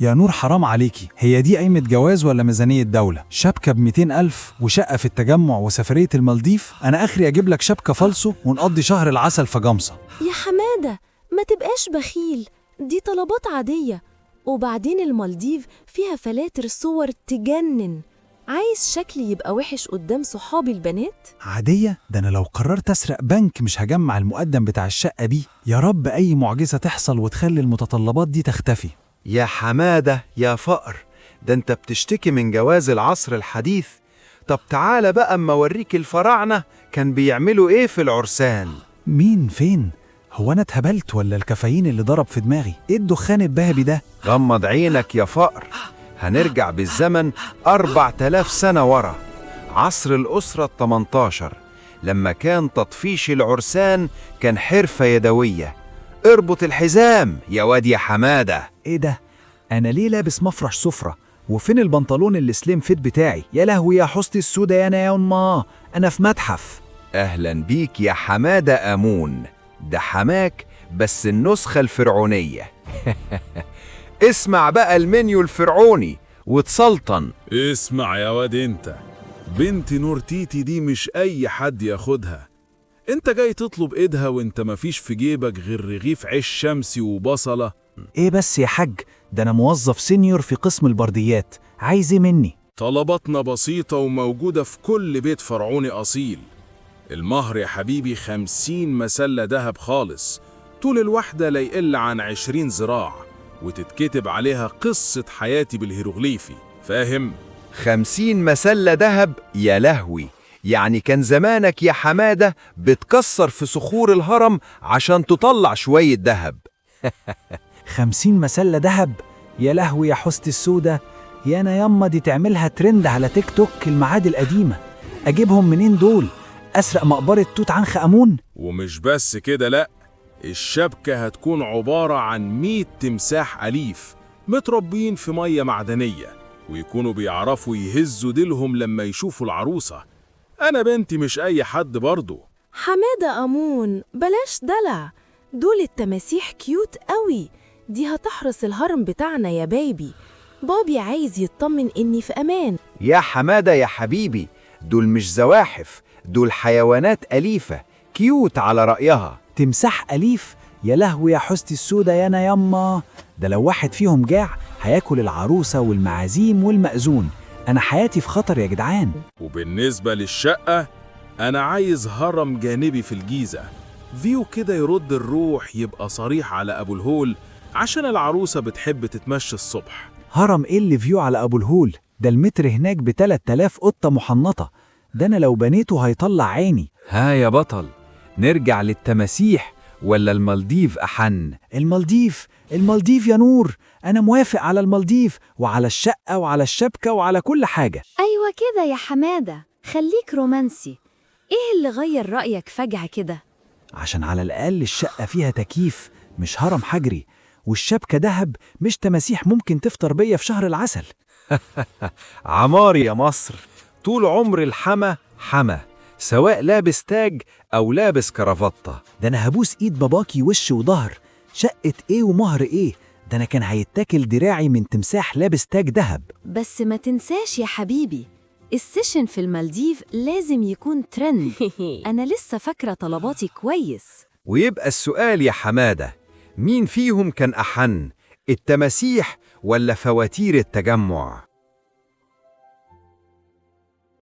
يا نور حرام عليكي، هي دي قايمة جواز ولا ميزانية دولة؟ شبكة ب200,000 وشقة في التجمع وسفرية المالديف؟ أنا آخري أجيب لك شبكة فالصو ونقضي شهر العسل في جمصة. يا حمادة ما تبقاش بخيل، دي طلبات عادية. وبعدين المالديف فيها فلاتر صور تجنن. عايز شكلي يبقى وحش قدام صحابي البنات؟ عادية؟ ده أنا لو قررت أسرق بنك مش هجمع المقدم بتاع الشقة بيه. يا رب أي معجزة تحصل وتخلي المتطلبات دي تختفي. يا حمادة يا فقر، ده انت بتشتكي من جواز العصر الحديث. طب تعالى بقى اما اوريك الفراعنة كان بيعملوا ايه في العرسان. مين فين؟ هو أنا اتهبلت ولا الكافيين اللي ضرب في دماغي؟ إيه الدخان البهبي ده؟ غمض عينك يا فقر، هنرجع بالزمن 4000 سنة ورا، عصر الأسرة ال18، لما كان تطفيش العرسان كان حرفة يدوية. اربط الحزام يا واد يا حمادة. إيه ده؟ أنا ليه لابس مفرش سفرة؟ وفين البنطلون اللي سليم فيت بتاعي؟ يا لهوي يا حستي السودة يا أنا يا أما، أنا في متحف. أهلا بيك يا حمادة أمون، ده حماك بس النسخة الفرعونية. اسمع بقى المنيو الفرعوني وتسلطن. اسمع يا واد انت، بنت نور تيتي دي مش اي حد ياخدها. انت جاي تطلب ايدها وانت مفيش في جيبك غير رغيف عيش شمسي وبصلة. إيه بس يا حاج، ده أنا موظف سينيور في قسم البرديات، عايز إيه مني؟ طلباتنا بسيطة وموجودة في كل بيت فرعوني أصيل. المهر يا حبيبي 50 مسلة دهب خالص، طول الواحدة لا يقل عن 20 ذراع، وتتكتب عليها قصة حياتي بالهيروغليفي، فاهم؟ 50 مسلة دهب؟ يا لهوي، يعني كان زمانك يا حمادة بتكسر في صخور الهرم عشان تطلع شوية دهب. 50 مسلة دهب؟ يا لهوي يا حستي السودة يا أنا يما، دي تعملها ترند على تيك توك المعاد القديمة. أجيبهم منين دول؟ أسرق مقبرة توت عنخ آمون؟ ومش بس كده لأ، الشبكة هتكون عبارة عن 100 تمساح أليف متربيين في مية معدنية، ويكونوا بيعرفوا يهزوا ديلهم لما يشوفوا العروسة. أنا بنتي مش أي حد برضو. حمادة أمون بلاش دلع، دول التماسيح كيوت قوي، دي هتحرس الهرم بتاعنا يا بيبي. بابي عايز يطمن إني في أمان. يا حمادة يا حبيبي، دول مش زواحف، دول حيوانات أليفة كيوت على رأيها. تمساح أليف؟ يا لهوي يا حستي السودة يا أنا يما، ده لو واحد فيهم جاع هياكل العروسة والمعازيم والمأذون. أنا حياتي في خطر يا جدعان. وبالنسبة للشقة، أنا عايز هرم جانبي في الجيزة، فيو كده يرد الروح، يبقى صريح على أبو الهول، عشان العروسة بتحب تتمشى الصبح. هرم إيه اللي فيو على أبو الهول؟ ده المتر هناك ب3000 قطة محنطة، ده أنا لو بنيته هيطلع عيني. ها يا بطل، نرجع للتماسيح ولا المالديف أحن؟ المالديف يا نور، أنا موافق على المالديف وعلى الشقة وعلى الشبكة وعلى كل حاجة. أيوة كده يا حمادة، خليك رومانسي. إيه اللي غير رأيك فجأة كده؟ عشان على الأقل الشقة فيها تكييف مش هرم حجري، والشبكة دهب مش تماسيح ممكن تفطر بيا في شهر العسل. عمار يا مصر، طول عمر الحما حما، سواء لابس تاج أو لابس كرافتة. ده أنا هبوس إيد باباكي وش وظهر، شقة إيه ومهر إيه؟ ده أنا كان هيتاكل دراعي من تمساح لابس تاج دهب. بس ما تنساش يا حبيبي، السيشن في المالديف لازم يكون ترند. أنا لسه فاكرة طلباتي كويس. ويبقى السؤال يا حمادة، مين فيهم كان أحن، التماسيح ولا فواتير التجمع؟